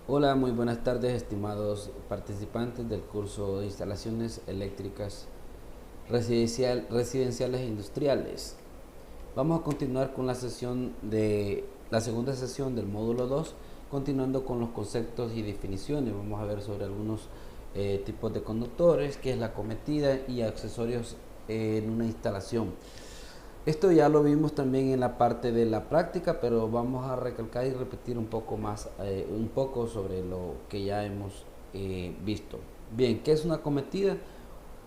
Hola, muy buenas tardes, estimados participantes del curso de instalaciones eléctricas residenciales e industriales. Vamos a continuar con la segunda sesión del módulo 2, continuando con los conceptos y definiciones. Vamos a ver sobre algunos tipos de conductores, qué es la cometida y accesorios en una instalación. Esto ya lo vimos también en la parte de la práctica, pero vamos a recalcar y repetir un poco más, un poco sobre lo que ya hemos visto. Bien, ¿qué es una acometida?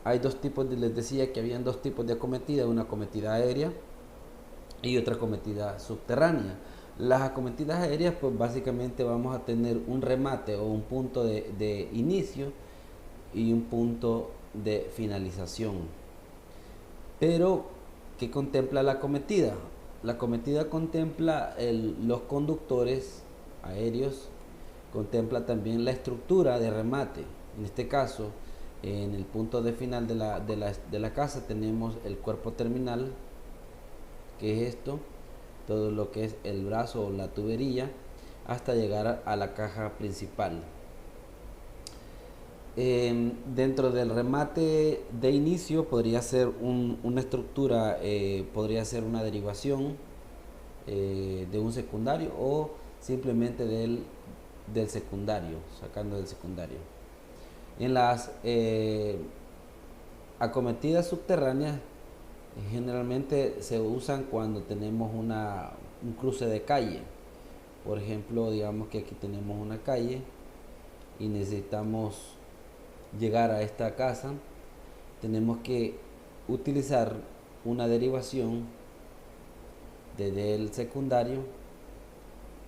Hay dos tipos, les decía que habían dos tipos de acometida, una acometida aérea y otra acometida subterránea. Las acometidas aéreas, pues básicamente vamos a tener un remate o un punto de inicio y un punto de finalización. Pero, ¿qué contempla la cometida? La cometida contempla los conductores aéreos, contempla también la estructura de remate. En este caso, en el punto de final de la casa tenemos el cuerpo terminal, que es esto, todo lo que es el brazo o la tubería, hasta llegar a la caja principal. Dentro del remate de inicio podría ser una estructura, podría ser una derivación de un secundario o simplemente del secundario, sacando del secundario. En las acometidas subterráneas generalmente se usan cuando tenemos un cruce de calle. Por ejemplo, digamos que aquí tenemos una calle y necesitamos llegar a esta casa, tenemos que utilizar una derivación desde el secundario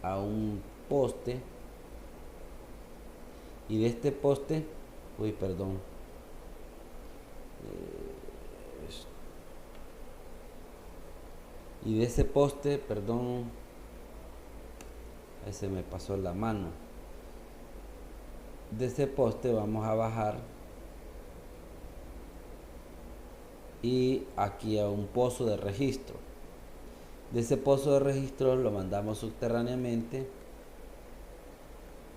a un poste, y de este poste, uy, perdón, y de ese poste, perdón, ahí se me pasó la mano, de ese poste vamos a bajar y aquí a un pozo de registro. De ese pozo de registro lo mandamos subterráneamente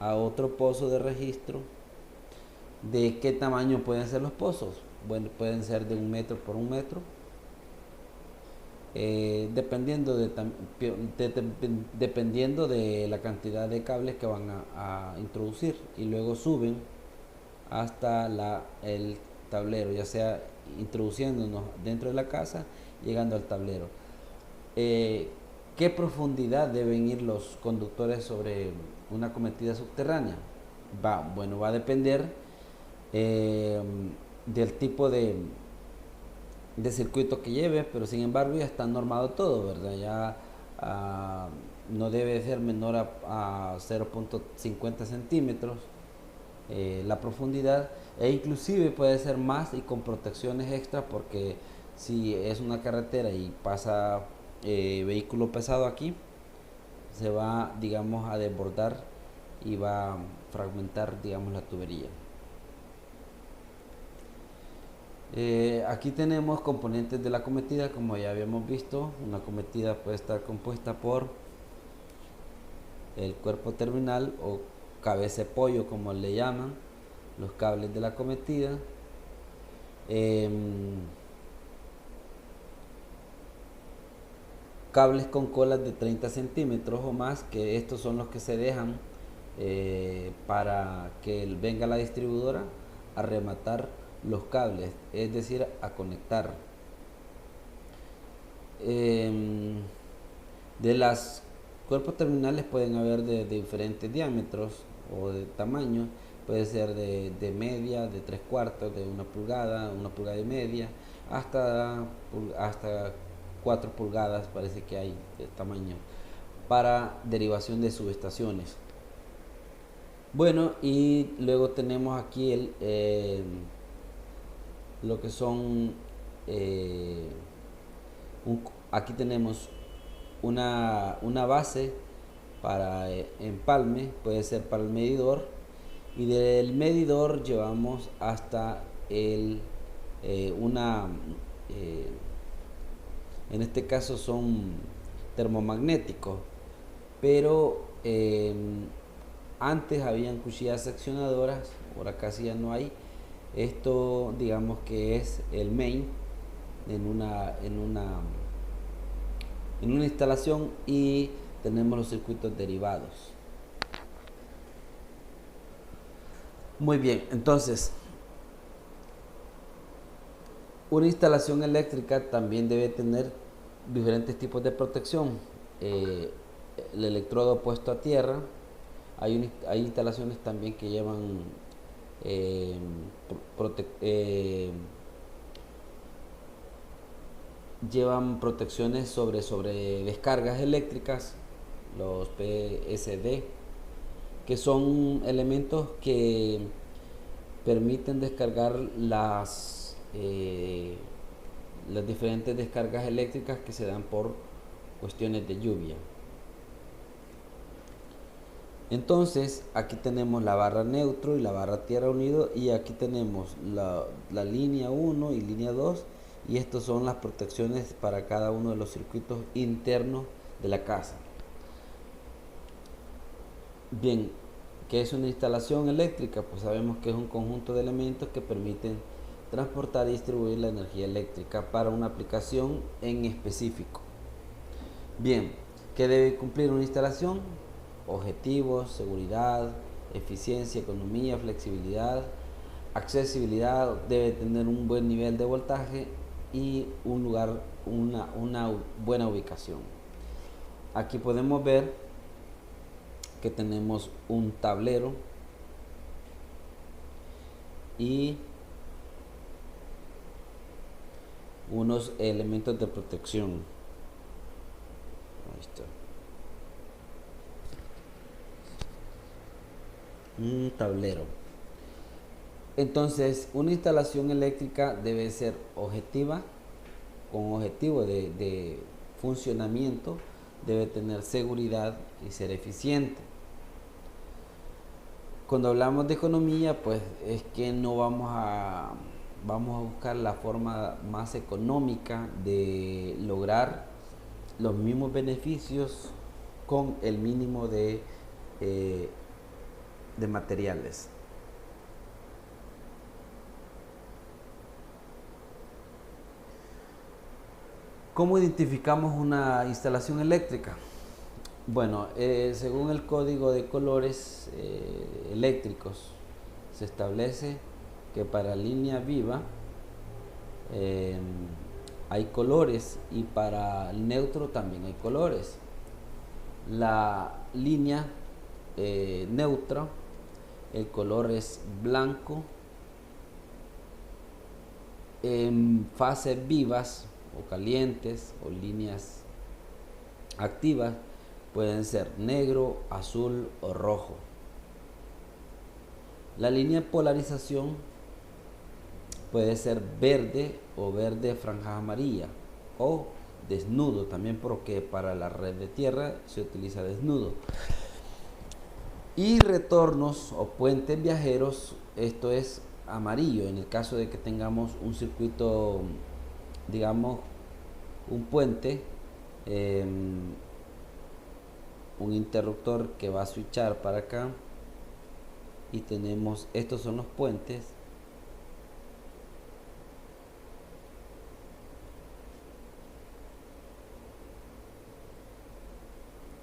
a otro pozo de registro. ¿De qué tamaño pueden ser los pozos? Bueno, pueden ser de 1 metro por 1 metro, dependiendo dependiendo de la cantidad de cables que van a introducir, y luego suben hasta el tablero, ya sea introduciéndonos dentro de la casa, llegando al tablero. Eh, ¿Qué profundidad deben ir los conductores sobre una cometida subterránea? Bueno, va a depender eh, del tipo de circuito que lleve, pero sin embargo ya está normado todo, ¿verdad? Ya no debe ser menor a 0.50 centímetros la profundidad, e inclusive puede ser más y con protecciones extra, porque si es una carretera y pasa vehículo pesado aquí, se va, digamos, a desbordar y va a fragmentar, digamos, la tubería. Aquí tenemos componentes de la cometida, como ya habíamos visto. Una cometida puede estar compuesta por el cuerpo terminal o cabeza de pollo, como le llaman, los cables de la cometida, em, cables con colas de 30 centímetros o más, que estos son los que se dejan para que venga la distribuidora a rematar los cables, es decir, a conectar. Eh, de las cuerpos terminales pueden haber de diferentes diámetros o de tamaño. Puede ser de media, de 3/4, de 1 pulgada y media, hasta 4 pulgadas parece que hay de tamaño para derivación de subestaciones. Bueno, y luego tenemos aquí lo que son, eh, aquí tenemos una base para empalme, puede ser para el medidor, y del medidor llevamos hasta el una eh, en este caso son termomagnéticos, pero Antes habían cuchillas seccionadoras, ahora casi ya no hay. Esto digamos que es el main en una instalación, y tenemos los circuitos derivados. Muy bien, entonces una instalación eléctrica también debe tener diferentes tipos de protección. Eh, el electrodo puesto a tierra. Hay instalaciones también que llevan eh, llevan protecciones sobre descargas eléctricas, los PSD, que son elementos que permiten descargar las diferentes descargas eléctricas que se dan por cuestiones de lluvia. Entonces aquí tenemos la barra neutro y la barra tierra unido, y aquí tenemos la línea 1 y línea 2, y estas son las protecciones para cada uno de los circuitos internos de la casa. Bien, ¿qué es una instalación eléctrica? Pues sabemos que es un conjunto de elementos que permiten transportar y distribuir la energía eléctrica para una aplicación en específico. Bien, ¿qué debe cumplir una instalación? Objetivos, seguridad, eficiencia, economía, flexibilidad, accesibilidad. Debe tener un buen nivel de voltaje y una buena ubicación. Aquí podemos ver que tenemos un tablero y unos elementos de protección. Ahí está. Un tablero. Entonces, una instalación eléctrica debe ser objetiva, con objetivo de funcionamiento, debe tener seguridad y ser eficiente. Cuando hablamos de economía, pues es que no vamos a buscar la forma más económica de lograr los mismos beneficios con el mínimo de materiales. ¿Cómo identificamos una instalación eléctrica? Bueno, según el código de colores eléctricos, se establece que para línea viva hay colores, y para el neutro también hay colores. La línea neutra, el color es blanco. En fases vivas o calientes o líneas activas pueden ser negro, azul o rojo. La línea de polarización puede ser verde o verde franja amarilla, o desnudo también, porque para la red de tierra se utiliza desnudo. Y retornos o puentes viajeros, esto es amarillo en el caso de que tengamos un circuito, digamos un puente, un interruptor que va a switchar para acá, y tenemos, estos son los puentes,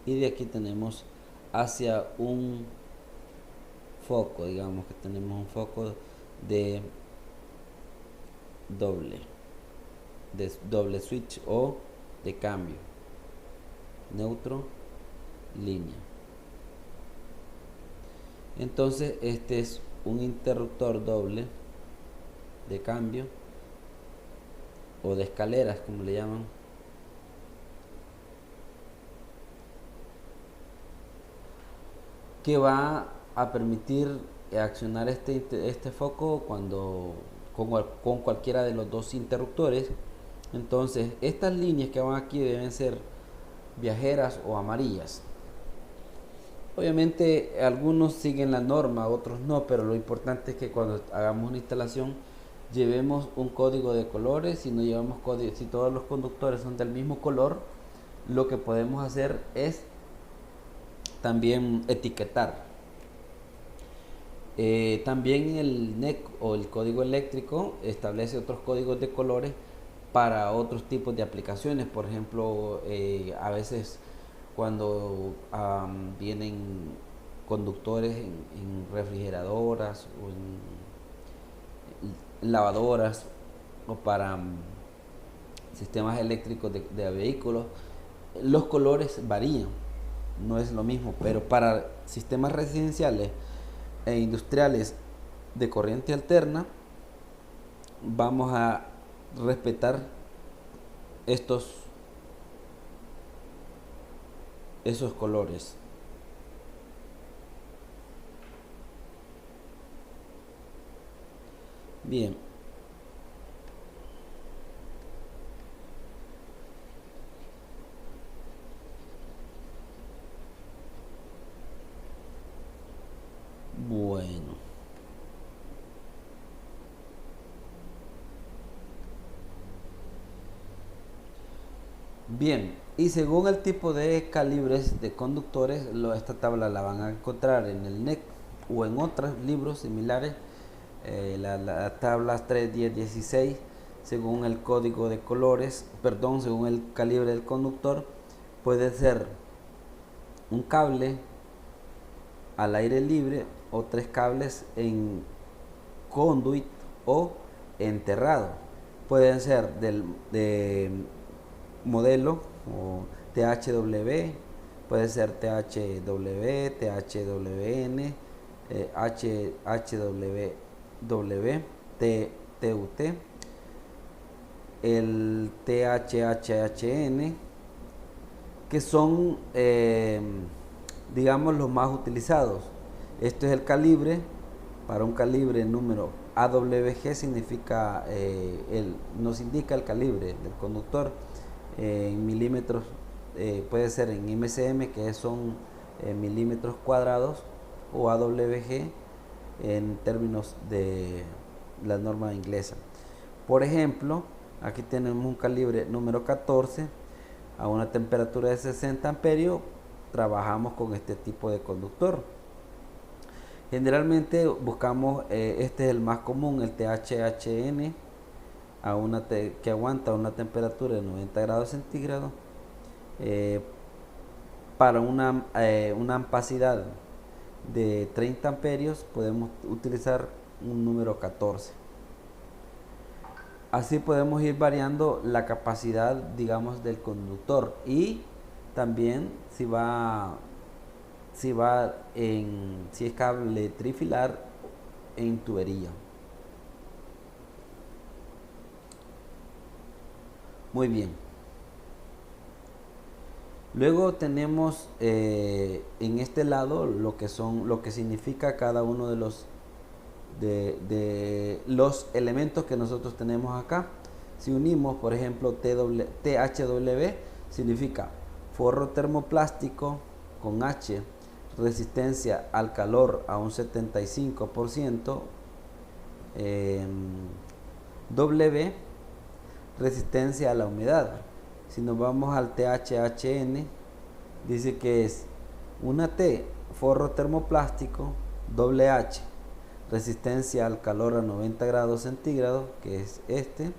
y de aquí tenemos hacia un foco, digamos que tenemos un foco de doble switch o de cambio, neutro, línea. Entonces este es un interruptor doble de cambio o de escaleras, como le llaman, que va a permitir accionar este foco con cualquiera de los dos interruptores. Entonces estas líneas que van aquí deben ser viajeras o amarillas. Obviamente algunos siguen la norma, otros no, pero lo importante es que cuando hagamos una instalación llevemos un código de colores. Si no llevamos código, si todos los conductores son del mismo color, lo que podemos hacer es también etiquetar. También el NEC o el código eléctrico establece otros códigos de colores para otros tipos de aplicaciones. Por ejemplo, a veces cuando vienen conductores en refrigeradoras o en lavadoras o para sistemas eléctricos de vehículos, los colores varían, no es lo mismo, pero para sistemas residenciales e industriales de corriente alterna vamos a respetar esos colores. Bien. Bueno. Bien, y según el tipo de calibres de conductores, esta tabla la van a encontrar en el NEC o en otros libros similares, la tabla 3, 10, 16, según el código de colores, perdón, según el calibre del conductor, puede ser un cable al aire libre o 3 cables en conduit o enterrado. Pueden ser de modelo o THW, puede ser THW, THWN, HHW, TUT, el THHN, que son digamos los más utilizados. Esto es el calibre. Para un calibre número AWG significa nos indica el calibre del conductor en milímetros, puede ser en MCM, que son milímetros cuadrados, o AWG en términos de la norma inglesa. Por ejemplo, aquí tenemos un calibre número 14 a una temperatura de 60 amperios. Trabajamos con este tipo de conductor. Generalmente buscamos, este es el más común, el THHN, que aguanta una temperatura de 90 grados centígrados. Para una ampacidad de 30 amperios podemos utilizar un número 14. Así podemos ir variando la capacidad, digamos, del conductor, y también si es cable trifilar en tubería. Muy bien. Luego tenemos en este lado lo que significa cada uno de los elementos que nosotros tenemos acá. Si unimos, por ejemplo, THW significa forro termoplástico con H, resistencia al calor a un 75%, W, resistencia a la humedad. Si nos vamos al THHN, dice que es una T, forro termoplástico, doble H, resistencia al calor a 90 grados centígrados, que es este,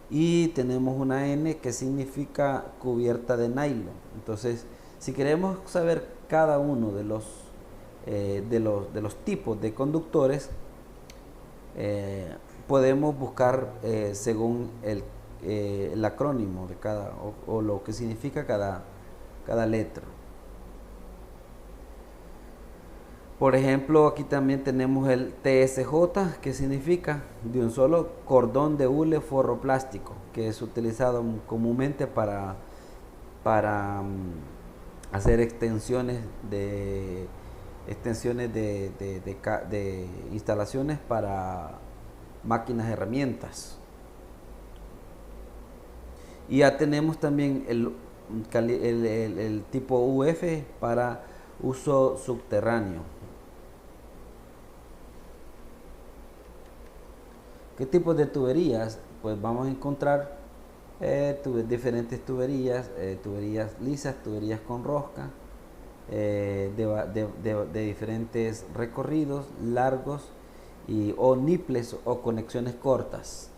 y tenemos una N que significa cubierta de nylon. Entonces, si queremos saber cada uno de los tipos de conductores, podemos buscar según el acrónimo de cada, o lo que significa cada letra. Por ejemplo, aquí también tenemos el TSJ, que significa de un solo cordón de hule forro plástico, que es utilizado comúnmente para hacer extensiones de instalaciones para máquinas, herramientas. Y ya tenemos también el tipo UF para uso subterráneo. ¿Qué tipos de tuberías? Pues vamos a encontrar diferentes tuberías, tuberías lisas, tuberías con rosca, de diferentes recorridos largos o niples o conexiones cortas.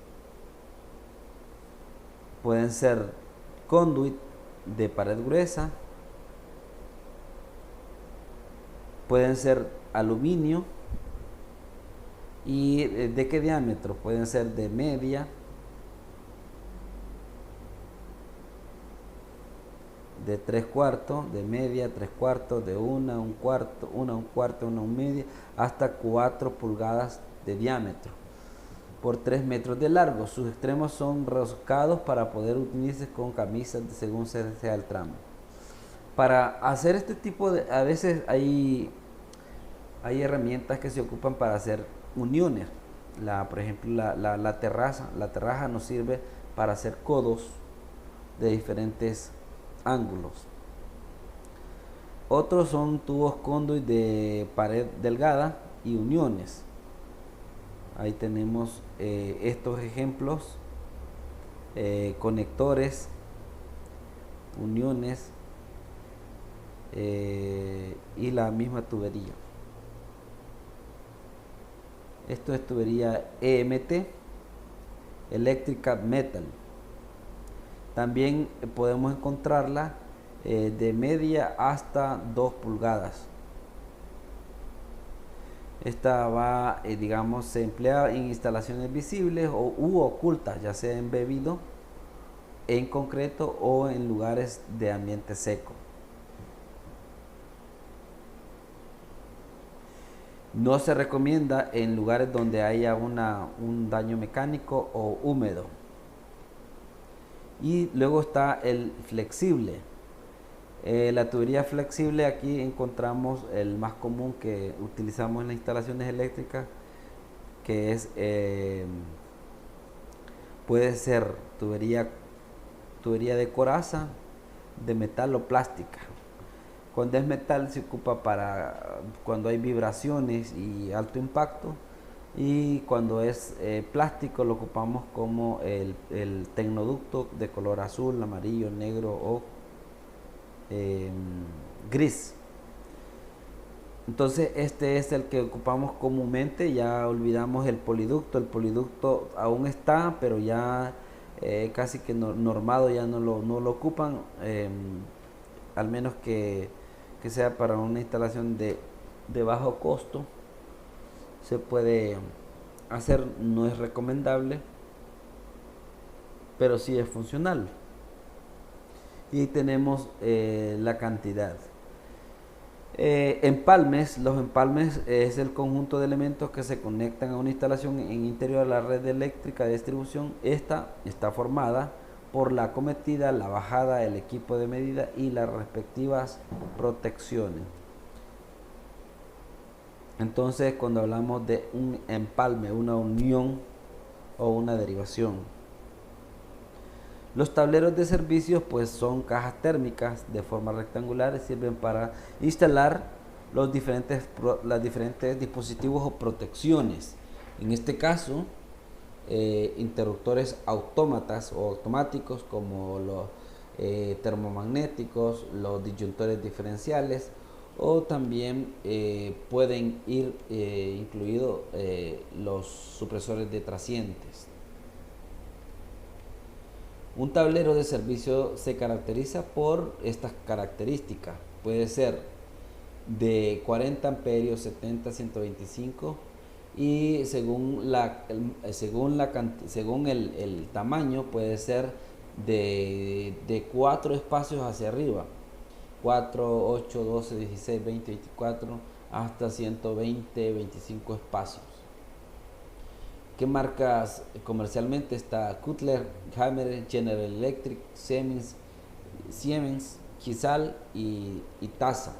Pueden ser conduit de pared gruesa, pueden ser aluminio. ¿Y de qué diámetro? Pueden ser de media, de 3/4, de media, 3/4, de 1, 1/4, 1, 1/4, 1 media, hasta 4 pulgadas de diámetro por 3 metros de largo. Sus extremos son roscados para poder unirse con camisas según sea el tramo. Para hacer este tipo de, a veces hay herramientas que se ocupan para hacer uniones. Por ejemplo, la terraza nos sirve para hacer codos de diferentes ángulos. Otros son tubos conduit de pared delgada y uniones. Ahí tenemos estos ejemplos, conectores, uniones y la misma tubería. Esto es tubería EMT, Electrical Metal. También podemos encontrarla de media hasta 2 pulgadas. Esta va, digamos, se emplea en instalaciones visibles u ocultas, ya sea embebido en concreto o en lugares de ambiente seco. No se recomienda en lugares donde haya un daño mecánico o húmedo. Y luego está el flexible. La tubería flexible, aquí encontramos el más común que utilizamos en las instalaciones eléctricas, que es puede ser tubería de coraza, de metal o plástica. Cuando es metal se ocupa para cuando hay vibraciones y alto impacto, y cuando es plástico lo ocupamos como el tecnoducto de color azul, amarillo, negro o gris. Entonces este es el que ocupamos comúnmente. Ya olvidamos el poliducto aún está, pero ya casi que normado, ya no lo ocupan, al menos que sea para una instalación de bajo costo. Se puede hacer, no es recomendable, pero sí es funcional. Y tenemos la cantidad. Empalmes. Los empalmes es el conjunto de elementos que se conectan a una instalación en interior de la red eléctrica de distribución. Esta está formada por la acometida, la bajada, el equipo de medida y las respectivas protecciones. Entonces, cuando hablamos de un empalme, una unión o una derivación. Los tableros de servicios pues son cajas térmicas de forma rectangular y sirven para instalar los diferentes dispositivos o protecciones. En este caso, interruptores autómatas o automáticos como los termomagnéticos, los disyuntores diferenciales, o también pueden ir incluidos los supresores de trascientes. Un tablero de servicio se caracteriza por estas características. Puede ser de 40 amperios, 70, 125, y según el tamaño puede ser de 4 espacios hacia arriba: 4, 8, 12, 16, 20, 24, hasta 120, 25 espacios. ¿Qué marcas comercialmente? Está Cutler, Hammer, General Electric, Siemens, Kisal y Tasa.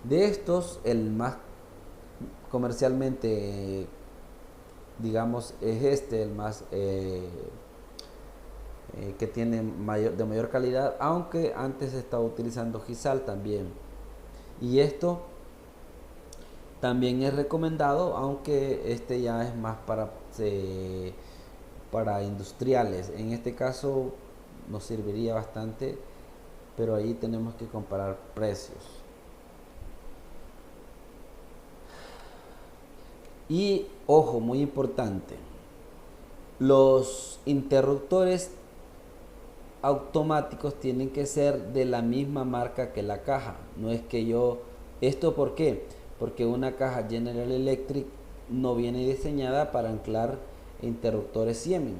De estos, el más comercialmente, digamos, es el más que tiene de mayor calidad, aunque antes se estaba utilizando Kisal también. Y esto también es recomendado, aunque este ya es más para industriales. En este caso nos serviría bastante, pero ahí tenemos que comparar precios. Y ojo, muy importante, los interruptores automáticos tienen que ser de la misma marca que la caja. No es que ¿Esto por qué? Porque una caja General Electric no viene diseñada para anclar interruptores Siemens.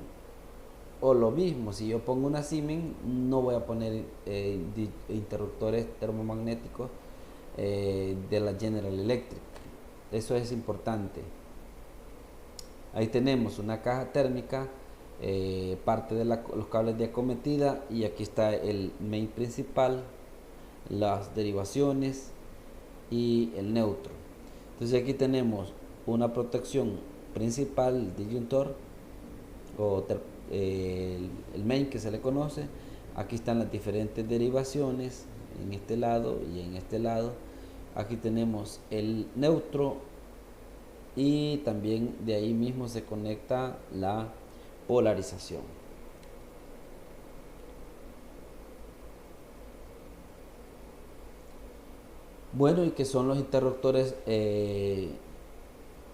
O lo mismo, si yo pongo una Siemens, no voy a poner interruptores termomagnéticos de la General Electric. Eso es importante. Ahí tenemos una caja térmica, parte de los cables de acometida, y aquí está el main principal, las derivaciones y el neutro. Entonces aquí tenemos una protección principal, el disyuntor o el main que se le conoce. Aquí están las diferentes derivaciones en este lado y en este lado. Aquí tenemos el neutro y también de ahí mismo se conecta la polarización. Bueno, ¿y qué son los interruptores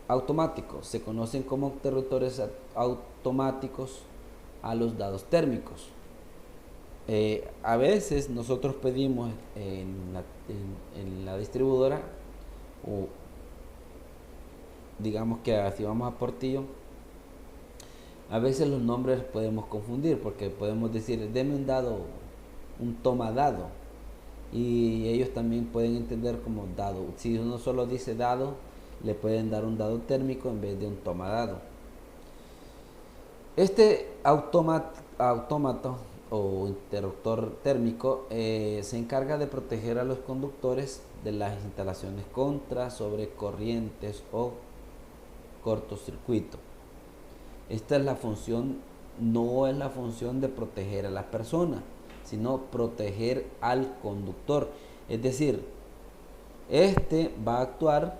automáticos? Se conocen como interruptores automáticos a los dados térmicos. A veces nosotros pedimos en la distribuidora, o digamos que si vamos a Portillo, a veces los nombres podemos confundir porque podemos decir deme un dado, un toma dado, y ellos también pueden entender como dado. Si uno solo dice dado, le pueden dar un dado térmico en vez de un toma dado. Este autómato o interruptor térmico se encarga de proteger a los conductores de las instalaciones contra, sobre corrientes o cortocircuito. Esta es la función, no es la función de proteger a las personas, sino proteger al conductor. Es decir, este va a actuar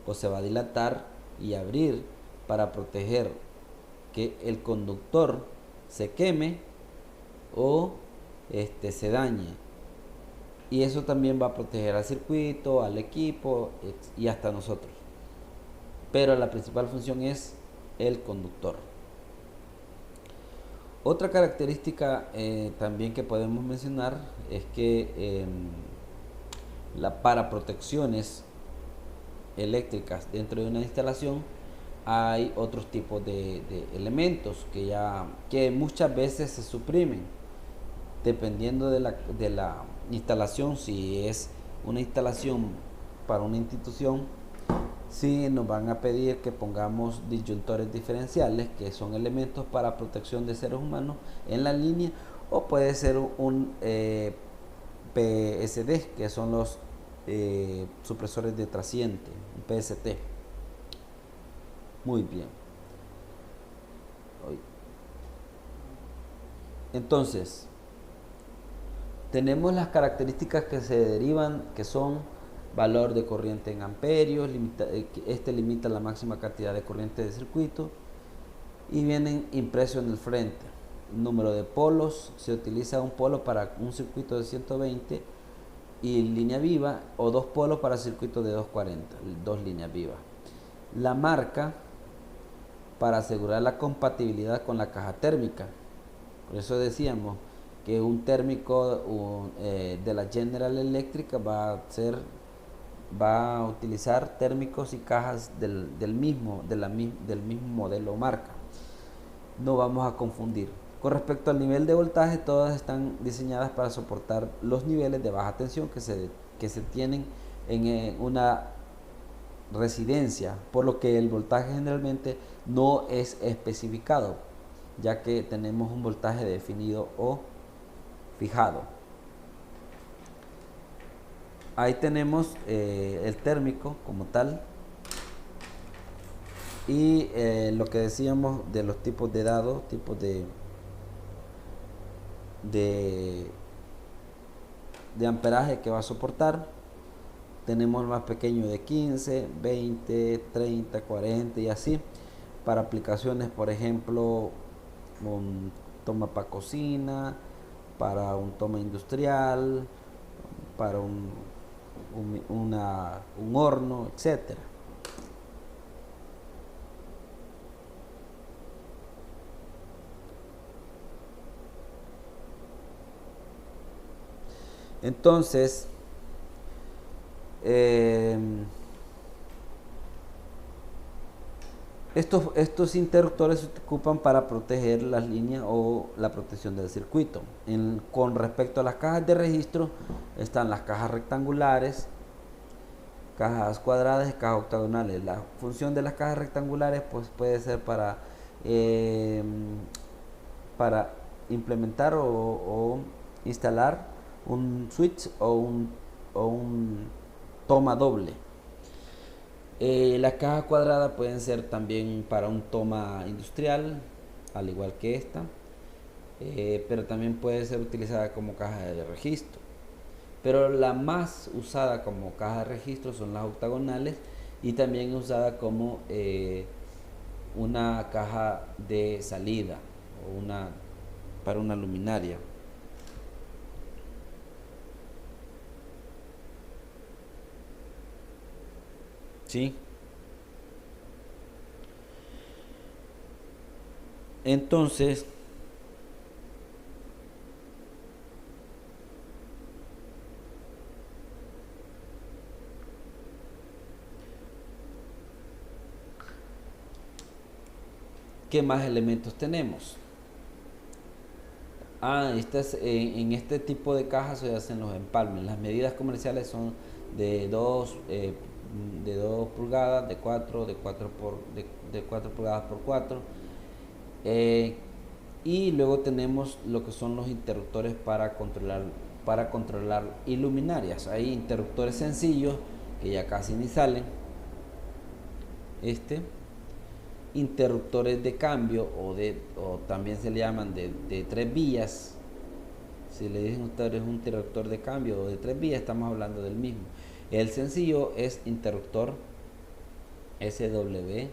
o se va a dilatar y abrir para proteger que el conductor se queme o se dañe. Y eso también va a proteger al circuito, al equipo y hasta nosotros. Pero la principal función es el conductor. Otra característica también que podemos mencionar es que para protecciones eléctricas dentro de una instalación hay otros tipos de elementos que muchas veces se suprimen dependiendo de la instalación. Si es una instalación para una institución, sí nos van a pedir que pongamos disyuntores diferenciales, que son elementos para protección de seres humanos en la línea, o puede ser un PSD, que son los supresores de trasciente, un PST. Muy bien. Entonces, tenemos las características que se derivan, que son valor de corriente en amperios, este limita la máxima cantidad de corriente de circuito, y vienen impresos en el frente. Número de polos, se utiliza un polo para un circuito de 120 y línea viva, o dos polos para circuitos de 240, dos líneas vivas. La marca para asegurar la compatibilidad con la caja térmica. Por eso decíamos que un térmico de la General Electric va a utilizar térmicos y cajas del mismo modelo o marca. No vamos a confundir. Con respecto al nivel de voltaje, todas están diseñadas para soportar los niveles de baja tensión que se tienen en una residencia, por lo que el voltaje generalmente no es especificado, ya que tenemos un voltaje definido o fijado. Ahí tenemos el térmico como tal, y lo que decíamos de los tipos de dados, tipos de amperaje que va a soportar. Tenemos el más pequeño de 15, 20, 30, 40 y así. Para aplicaciones, por ejemplo, un toma para cocina, para un toma industrial, para un horno, etcétera. Entonces, eh, estos interruptores se ocupan para proteger las líneas o la protección del circuito. Con respecto a las cajas de registro, están las cajas rectangulares, cajas cuadradas y cajas octagonales. La función de las cajas rectangulares pues puede ser eh, para implementar o instalar un switch o un toma doble. Las cajas cuadradas pueden ser también para un toma industrial, al igual que esta, pero también puede ser utilizada como caja de registro. Pero la más usada como caja de registro son las octagonales y también usada como una caja de salida o para una luminaria. ¿Sí? Entonces, ¿qué más elementos tenemos? En este tipo de cajas se hacen los empalmes. Las medidas comerciales son de 2 pulgadas, de 4 pulgadas por 4. eh, y luego tenemos lo que son los interruptores para controlar iluminarias. Hay interruptores sencillos que ya casi ni salen. Interruptores de cambio o también se le llaman de 3 vías. Si le dicen ustedes un interruptor de cambio o de 3 vías, estamos hablando del mismo. El sencillo es interruptor SW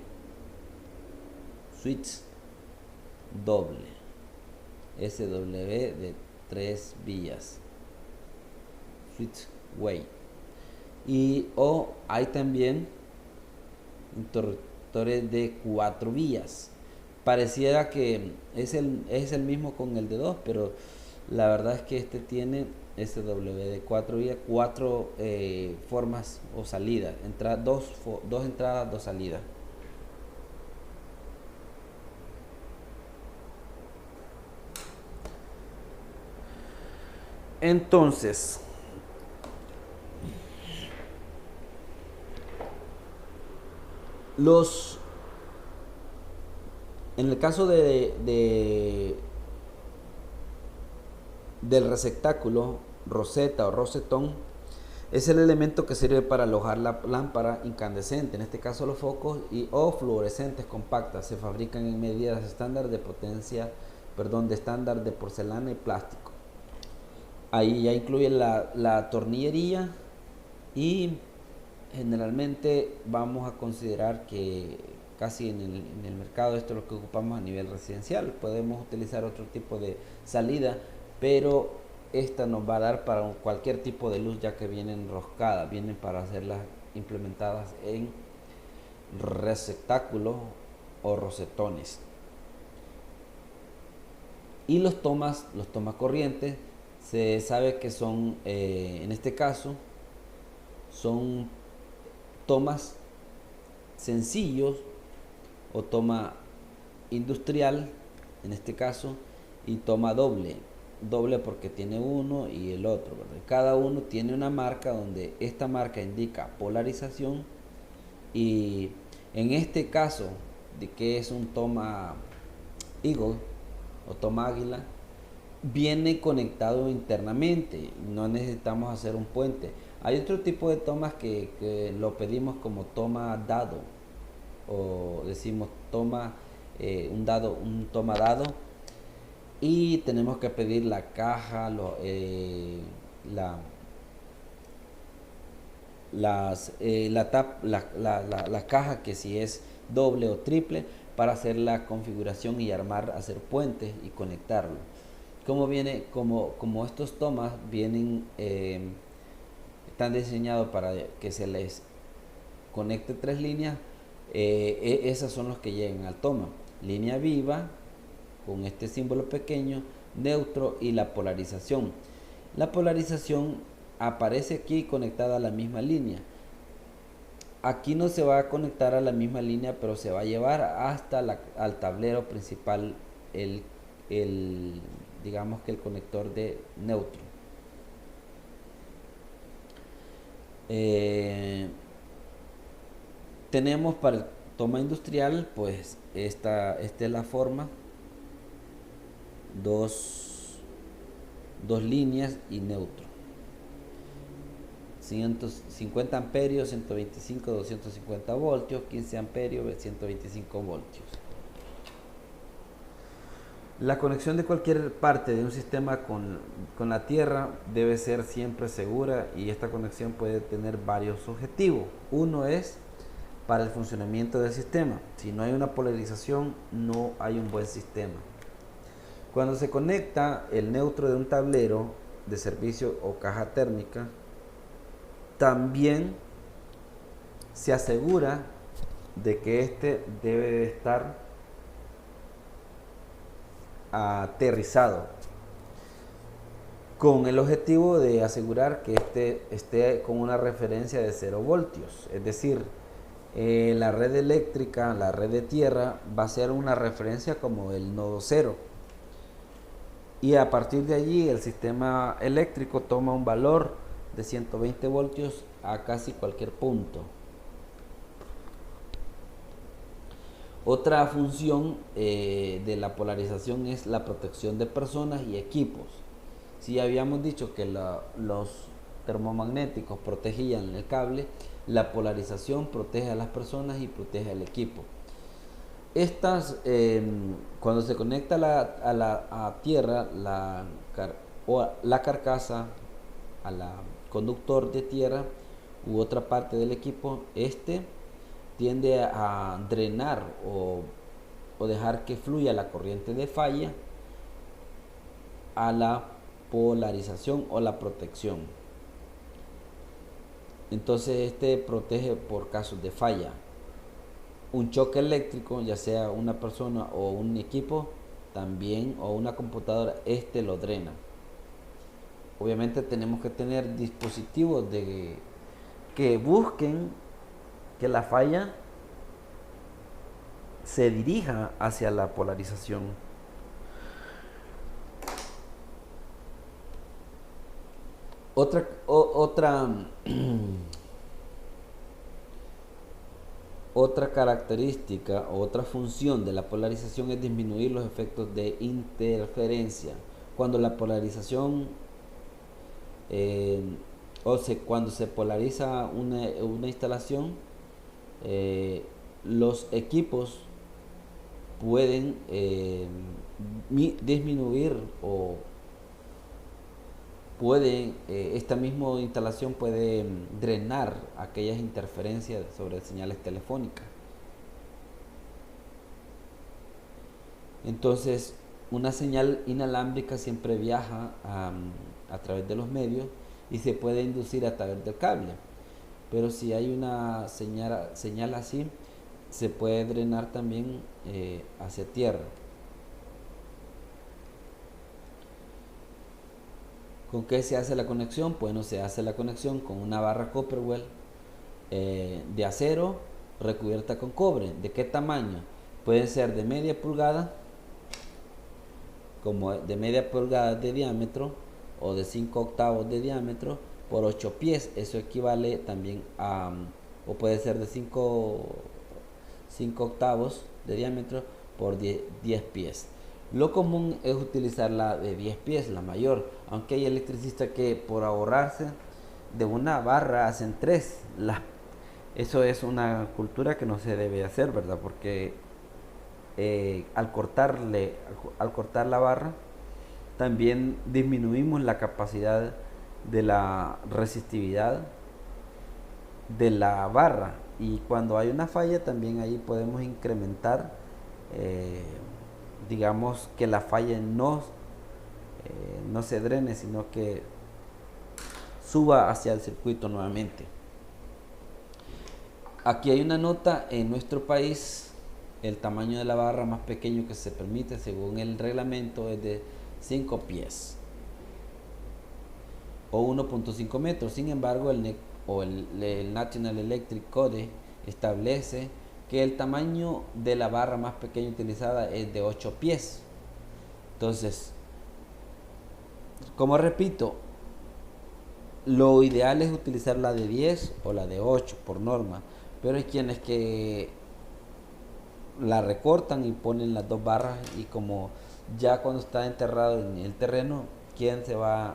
switch doble, SW de 3 vías, switch way. O hay también interruptores de 4 vías. Pareciera que es el mismo con el de 2, pero la verdad es que este tiene SW de 4 vías, 4 formas o salidas, dos entradas, 2 salidas. Entonces, en el caso del receptáculo, roseta o rosetón, es el elemento que sirve para alojar la lámpara incandescente. En este caso los focos o fluorescentes compactas se fabrican en medidas estándar de de estándar de porcelana y plástico. Ahí ya incluye la tornillería y generalmente vamos a considerar que casi en el mercado esto es lo que ocupamos a nivel residencial. Podemos utilizar otro tipo de salida, pero esta nos va a dar para cualquier tipo de luz, ya que vienen enroscadas, vienen para hacerlas implementadas en receptáculos o rosetones. Y los tomas corrientes, se sabe que son, en este caso, son tomas sencillos o toma industrial, en este caso, y toma doble porque tiene uno y el otro, ¿verdad? Cada uno tiene una marca donde esta marca indica polarización, y en este caso de que es un toma Eagle o toma águila, viene conectado internamente, no necesitamos hacer un puente. Hay otro tipo de tomas que lo pedimos como toma dado, o decimos un toma dado, y tenemos que pedir la caja, la caja, que si es doble o triple, para hacer la configuración y hacer puentes y conectarlo. Como estos tomas están diseñados para que se les conecte 3 líneas, esas son los que llegan al toma: línea viva con este símbolo pequeño, neutro y la polarización. La polarización aparece aquí conectada a la misma línea. Aquí no se va a conectar a la misma línea, pero se va a llevar hasta al tablero principal el, digamos que el conector de neutro. Tenemos para el toma industrial, pues esta es la forma, dos líneas y neutro. 150 amperios, 125, 250 voltios, 15 amperios, 125 voltios. La conexión de cualquier parte de un sistema con la Tierra debe ser siempre segura, y esta conexión puede tener varios objetivos. Uno es para el funcionamiento del sistema. Si no hay una polarización, no hay un buen sistema. Cuando se conecta el neutro de un tablero de servicio o caja térmica, también se asegura de que este debe de estar aterrizado, con el objetivo de asegurar que este esté con una referencia de 0 voltios. Es decir, la red eléctrica, la red de tierra, va a ser una referencia como el nodo 0. Y a partir de allí el sistema eléctrico toma un valor de 120 voltios a casi cualquier punto. Otra función de la polarización es la protección de personas y equipos. Si habíamos dicho que los termomagnéticos protegían el cable, la polarización protege a las personas y protege al equipo. Estas, cuando se conecta a tierra, la carcasa a la conductor de tierra u otra parte del equipo, tiende a drenar o dejar que fluya la corriente de falla a la polarización o la protección. Entonces protege por casos de falla. Un choque eléctrico, ya sea una persona o un equipo, también, o una computadora, lo drena. Obviamente tenemos que tener dispositivos que busquen que la falla se dirija hacia la polarización. Otra característica o otra función de la polarización es disminuir los efectos de interferencia. Cuando la polarización cuando se polariza una instalación, los equipos pueden disminuir o esta misma instalación puede drenar aquellas interferencias sobre señales telefónicas. Entonces, una señal inalámbrica siempre viaja a través de los medios y se puede inducir a través del cable. Pero si hay una señal así, se puede drenar también hacia tierra. ¿Con qué se hace la conexión? Bueno, se hace la conexión con una barra Copperwell de acero recubierta con cobre. ¿De qué tamaño? Pueden ser de media pulgada, como de media pulgada de diámetro, o de 5 octavos de diámetro por 8 pies. Eso equivale también o puede ser de 5 octavos de diámetro por 10 pies. Lo común es utilizar la de 10 pies, la mayor, aunque hay electricistas que por ahorrarse de una barra hacen 3. Eso es una cultura que no se debe hacer, ¿verdad? Porque al cortar la barra, también disminuimos la capacidad de la resistividad de la barra, y cuando hay una falla también ahí podemos incrementar, digamos que la falla no se drene, sino que suba hacia el circuito nuevamente. Aquí hay una nota: en nuestro país el tamaño de la barra más pequeño que se permite según el reglamento es de 5 pies. o 1.5 metros. Sin embargo, el National Electric Code establece que el tamaño de la barra más pequeña utilizada es de 8 pies. Entonces, como repito, lo ideal es utilizar la de 10 o la de 8 por norma, pero hay quienes que la recortan y ponen las dos barras, y como ya cuando está enterrado en el terreno, ¿quién se va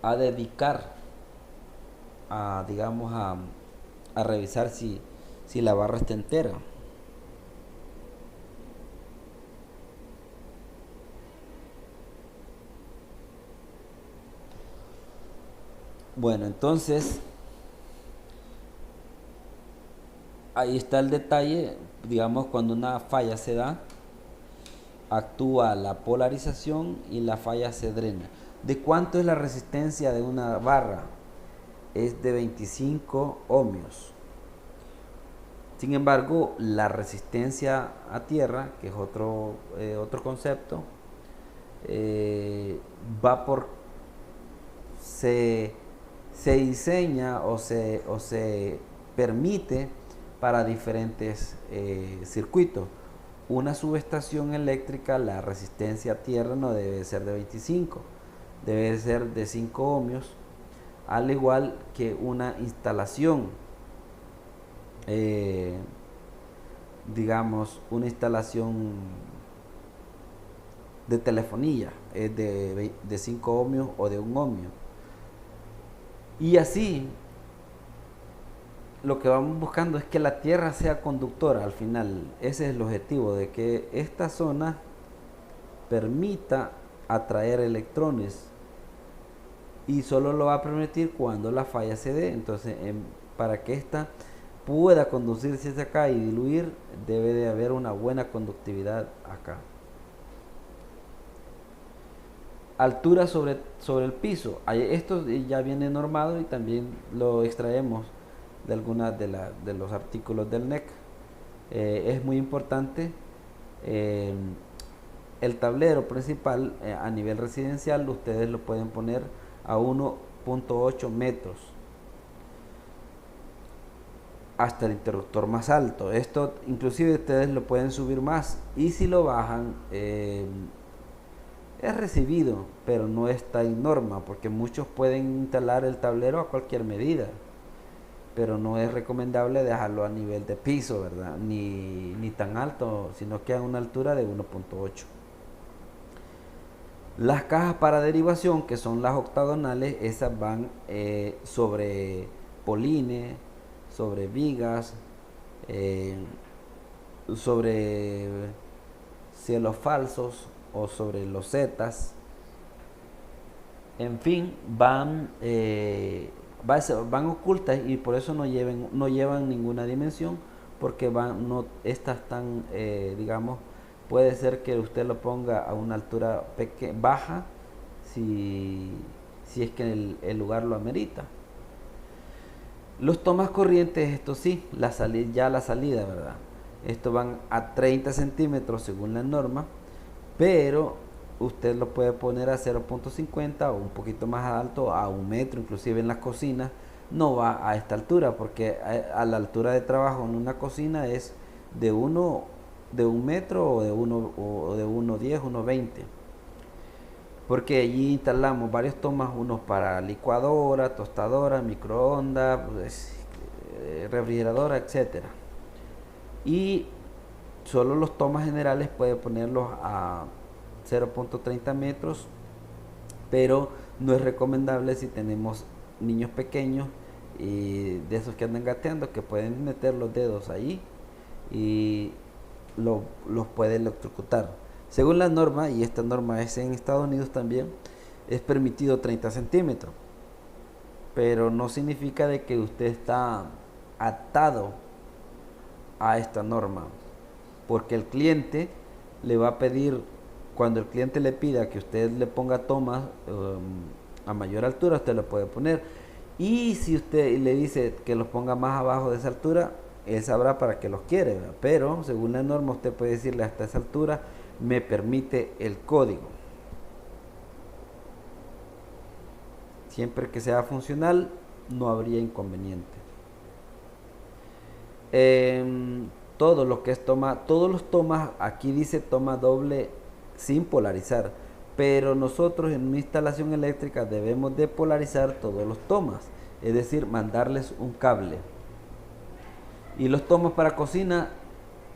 a dedicar a, digamos, a revisar si la barra está entera? Bueno, entonces ahí está el detalle. Digamos, cuando una falla se da, actúa la polarización y la falla se drena. ¿De cuánto es la resistencia de una barra? Es de 25 ohmios. Sin embargo, la resistencia a tierra, que es otro concepto, va por se, se diseña o se permite para diferentes circuitos. Una subestación eléctrica, la resistencia a tierra no debe ser de 25, debe ser de 5 ohmios, al igual que una instalación, eh, digamos, una instalación de telefonía es de 5 ohmios o de 1 ohmio. Y así, lo que vamos buscando es que la Tierra sea conductora al final. Ese es el objetivo, de que esta zona permita atraer electrones, y solo lo va a permitir cuando la falla se dé. Entonces, para que esta pueda conducirse hacia acá y diluir, debe de haber una buena conductividad acá. Altura sobre el piso. Esto ya viene normado y también lo extraemos de algunas de los artículos del NEC. Es muy importante. eh, el tablero principal a nivel residencial ustedes lo pueden poner a 1.8 metros hasta el interruptor más alto. Esto inclusive ustedes lo pueden subir más, y si lo bajan es recibido, pero no está en norma, porque muchos pueden instalar el tablero a cualquier medida, pero no es recomendable dejarlo a nivel de piso, ¿verdad? Ni tan alto, sino que a una altura de 1.8. Las cajas para derivación, que son las octagonales, esas van sobre polines, sobre vigas, eh, sobre cielos falsos o sobre losetas. En fin, van ocultas, y por eso no llevan ninguna dimensión, porque estas están, digamos, puede ser que usted lo ponga a una altura baja, si es que el lugar lo amerita. Los tomas corrientes, esto sí, ya la salida, ¿verdad? Estos van a 30 centímetros según la norma, pero usted lo puede poner a 0.50 o un poquito más alto, a 1 metro, inclusive en las cocinas. No va a esta altura, porque a la altura de trabajo en una cocina es de 1 metro o de 1.10, 1.20, porque allí instalamos varios tomas, unos para licuadora, tostadora, microondas, pues, refrigeradora, etcétera. Y solo los tomas generales puede ponerlos a 0.30 metros, pero no es recomendable si tenemos niños pequeños y de esos que andan gateando, que pueden meter los dedos ahí y los puede electrocutar. Según la norma, y esta norma es en Estados Unidos también, es permitido 30 centímetros, pero no significa de que usted está atado a esta norma, porque el cliente le va a pedir, cuando el cliente le pida que usted le ponga tomas a mayor altura, usted lo puede poner, y si usted le dice que los ponga más abajo de esa altura, él sabrá para qué los quiere, ¿verdad? Pero según la norma usted puede decirle: hasta esa altura me permite el código. Siempre que sea funcional, no habría inconveniente. Todo lo que es toma, todos los tomas, aquí dice toma doble sin polarizar, pero nosotros en una instalación eléctrica debemos de polarizar todos los tomas, es decir, mandarles un cable. Y los tomas para cocina,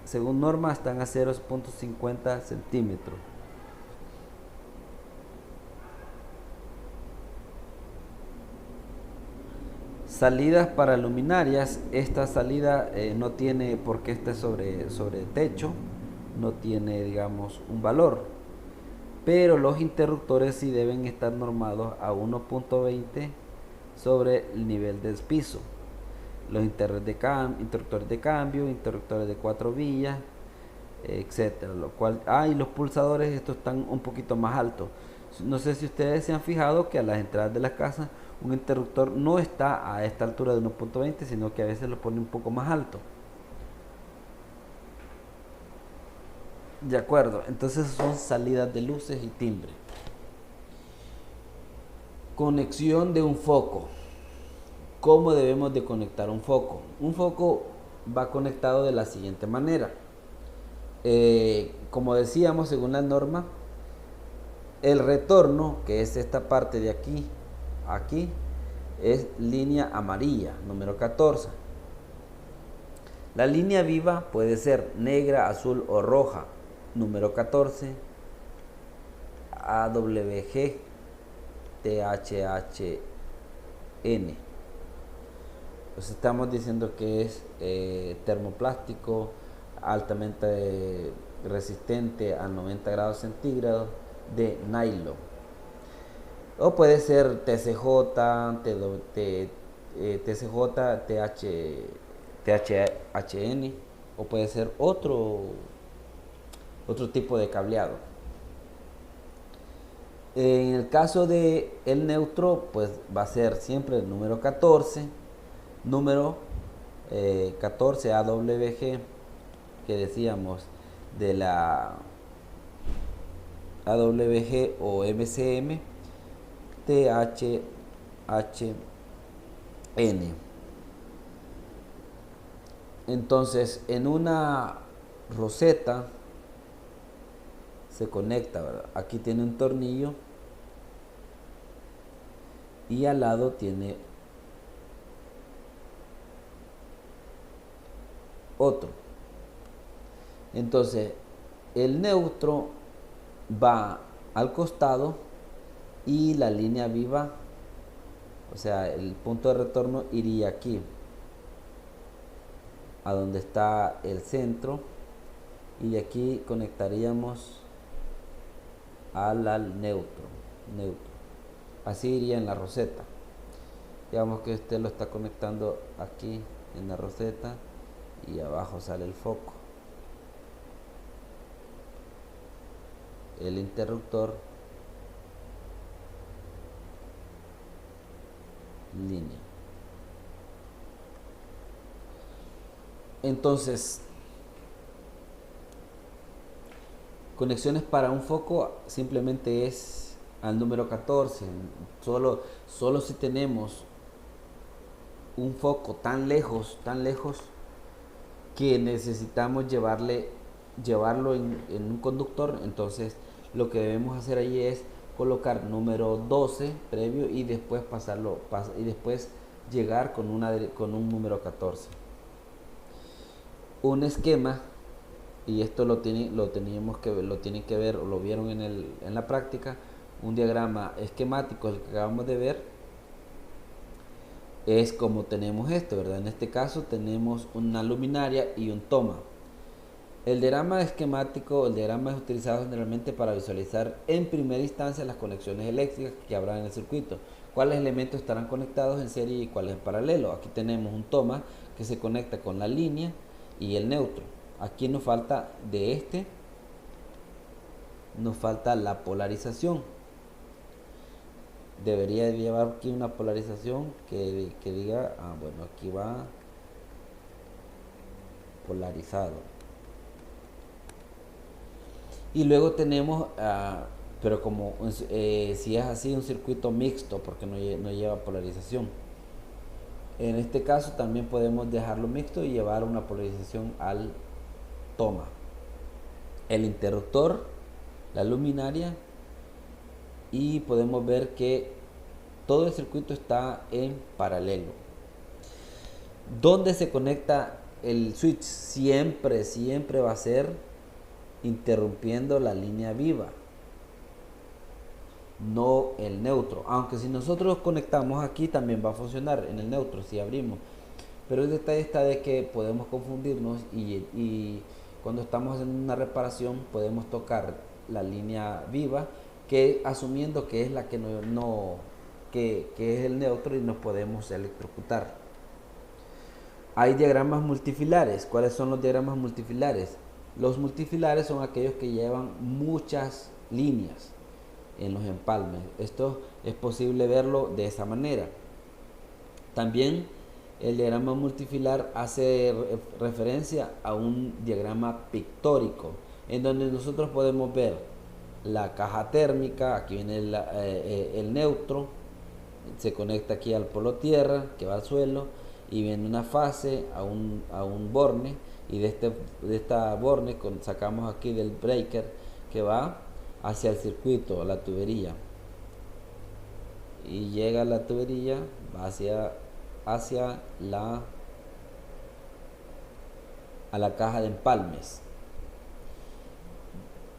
según norma, están a 0.50 centímetros. Salidas para luminarias, esta salida no tiene, porque está sobre el techo, no tiene, digamos, un valor. Pero los interruptores sí deben estar normados a 1.20 sobre el nivel del piso. Los interruptores de cambio, interruptores de 4 vías, etcétera. Lo cual, y los pulsadores, estos están un poquito más altos. No sé si ustedes se han fijado que a las entradas de las casas un interruptor no está a esta altura de 1.20, sino que a veces lo pone un poco más alto. De acuerdo, entonces son salidas de luces y timbre. Conexión de un foco. ¿Cómo debemos de conectar un foco? Un foco va conectado de la siguiente manera. Como decíamos, según la norma, el retorno, que es esta parte de aquí, es línea amarilla, número 14. La línea viva puede ser negra, azul o roja, número 14, AWG, THHN. Pues estamos diciendo que es termoplástico, altamente resistente a 90 grados centígrados, de nylon. O puede ser TCJ, TCJ, THN, o puede ser otro tipo de cableado. En el caso de el neutro, pues va a ser siempre el número 14, número 14 AWG, que decíamos de la AWG o MCM, THHN. Entonces, en una roseta se conecta, ¿verdad? Aquí tiene un tornillo y al lado tiene otro. Entonces, el neutro va al costado y la línea viva, o sea, el punto de retorno iría aquí, a donde está el centro, y de aquí conectaríamos al neutro. Así iría en la roseta. Digamos que usted lo está conectando aquí en la roseta y abajo sale el foco, el interruptor, línea. Entonces, conexiones para un foco simplemente es al número 14. Solo si tenemos un foco tan lejos que necesitamos llevarlo en un conductor, entonces lo que debemos hacer ahí es colocar número 12 previo y después y después llegar con un número 14. Un esquema, y esto lo tienen que ver, o lo vieron en la práctica, un diagrama esquemático, el que acabamos de ver, es como tenemos esto, ¿verdad? En este caso tenemos una luminaria y un toma. El diagrama esquemático, el diagrama es utilizado generalmente para visualizar en primera instancia las conexiones eléctricas que habrá en el circuito, cuáles elementos estarán conectados en serie y cuáles en paralelo. Aquí tenemos un toma que se conecta con la línea y el neutro. Aquí nos falta nos falta la polarización. Debería llevar aquí una polarización que diga, bueno, aquí va polarizado. Y luego tenemos pero como si es así un circuito mixto porque no lleva polarización. En este caso también podemos dejarlo mixto y llevar una polarización al toma. El interruptor, la luminaria, y podemos ver que todo el circuito está en paralelo. ¿Dónde se conecta el switch? Siempre va a ser interrumpiendo la línea viva, no el neutro. Aunque si nosotros conectamos aquí también va a funcionar en el neutro si abrimos. Pero el detalle está de que podemos confundirnos y cuando estamos haciendo una reparación podemos tocar la línea viva, que asumiendo que es la que que es el neutro, y nos podemos electrocutar. Hay diagramas multifilares. ¿Cuáles son los diagramas multifilares? Los multifilares son aquellos que llevan muchas líneas en los empalmes. Esto es posible verlo de esa manera. También el diagrama multifilar hace referencia a un diagrama pictórico, en donde nosotros podemos ver la caja térmica. Aquí viene el neutro, se conecta aquí al polo tierra que va al suelo, y viene una fase a un borne, y de esta borne sacamos aquí del breaker que va hacia el circuito, a la tubería, y llega a la tubería, va hacia a la caja de empalmes.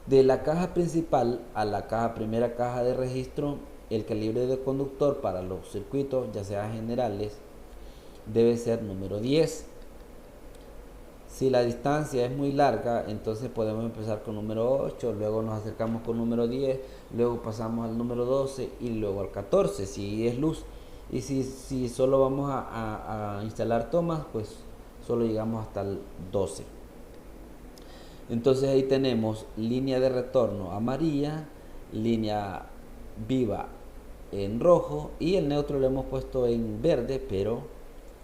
De la caja principal a la primera caja de registro, el calibre de conductor para los circuitos, ya sea generales, debe ser número 10. Si la distancia es muy larga, entonces podemos empezar con número 8, luego nos acercamos con número 10, luego pasamos al número 12 y luego al 14 si es luz. Y si solo vamos a instalar tomas, pues solo llegamos hasta el 12. Entonces ahí tenemos línea de retorno amarilla, línea viva en rojo, y el neutro lo hemos puesto en verde, pero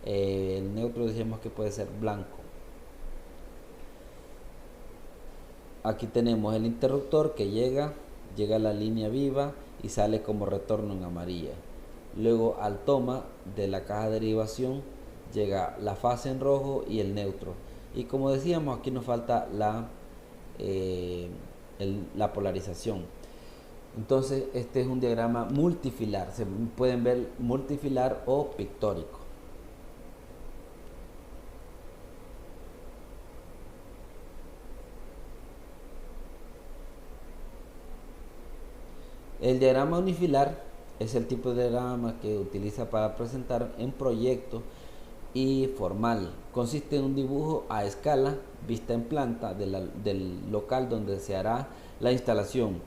el neutro dijimos que puede ser blanco. Aquí tenemos el interruptor que llega a la línea viva y sale como retorno en amarilla. Luego al toma de la caja de derivación llega la fase en rojo y el neutro. Y como decíamos, aquí nos falta la polarización. Entonces este es un diagrama multifilar. Se pueden ver multifilar o pictórico. El diagrama unifilar es el tipo de diagrama que utiliza para presentar en proyecto y formal. Consiste en un dibujo a escala vista en planta del local donde se hará la instalación.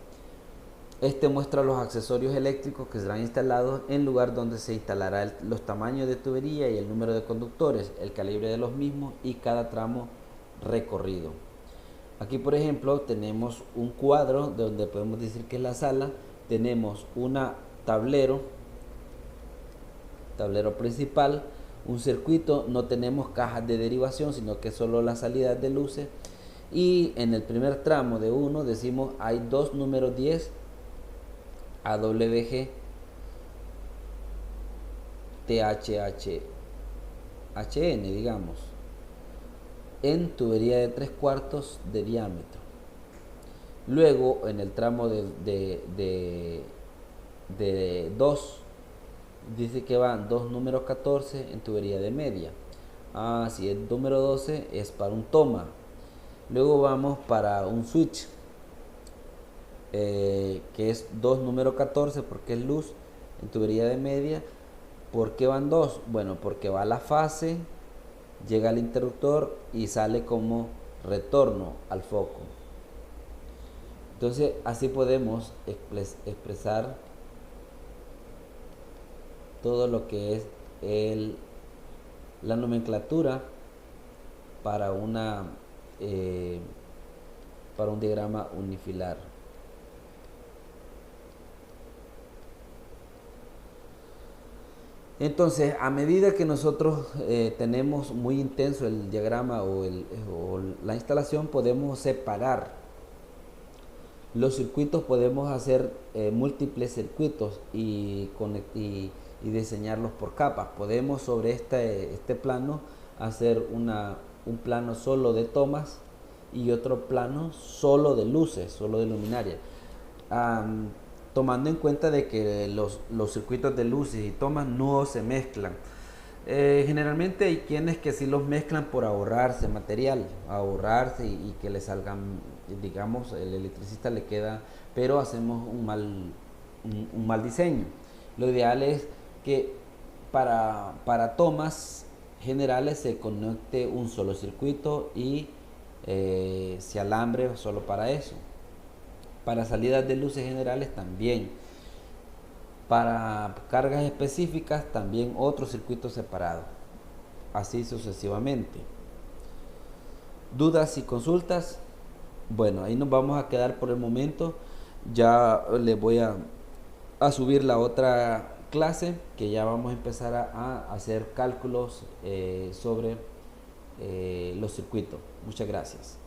Este muestra los accesorios eléctricos que serán instalados en lugar donde se instalará, los tamaños de tubería y el número de conductores, el calibre de los mismos y cada tramo recorrido. Aquí, por ejemplo, tenemos un cuadro donde podemos decir que es la sala. Tenemos una tablero principal, un circuito, no tenemos cajas de derivación, sino que solo las salidas de luces. Y en el primer tramo de 1 decimos hay dos números 10 AWG THHN, digamos, en tubería de 3/4 de diámetro. Luego en el tramo de 2 dice que van dos números 14 en tubería de media. Si el número 12 es para un toma. Luego vamos para un switch, que es 2 número 14 porque es luz en tubería de media. ¿Por qué van 2? Bueno, porque va a la fase, llega al interruptor y sale como retorno al foco. Entonces así podemos expresar todo lo que es la nomenclatura para un diagrama unifilar. Entonces, a medida que nosotros tenemos muy intenso el diagrama o la instalación, podemos separar Los circuitos podemos hacer múltiples circuitos y diseñarlos por capas. Podemos sobre este plano hacer un plano solo de tomas y otro plano solo de luces, solo de luminaria. Am, Tomando en cuenta de que los circuitos de luces y tomas no se mezclan. Generalmente hay quienes que sí los mezclan por ahorrarse material, ahorrarse y que le salgan, digamos, el electricista le queda, pero hacemos un mal diseño. Lo ideal es que para tomas generales se conecte un solo circuito y se alambre solo para eso. Para salidas de luces generales también. Para cargas específicas también otro circuito separado. Así sucesivamente. ¿Dudas y consultas? Bueno, ahí nos vamos a quedar por el momento. Ya les voy a subir la otra clase que ya vamos a empezar a hacer cálculos sobre los circuitos. Muchas gracias.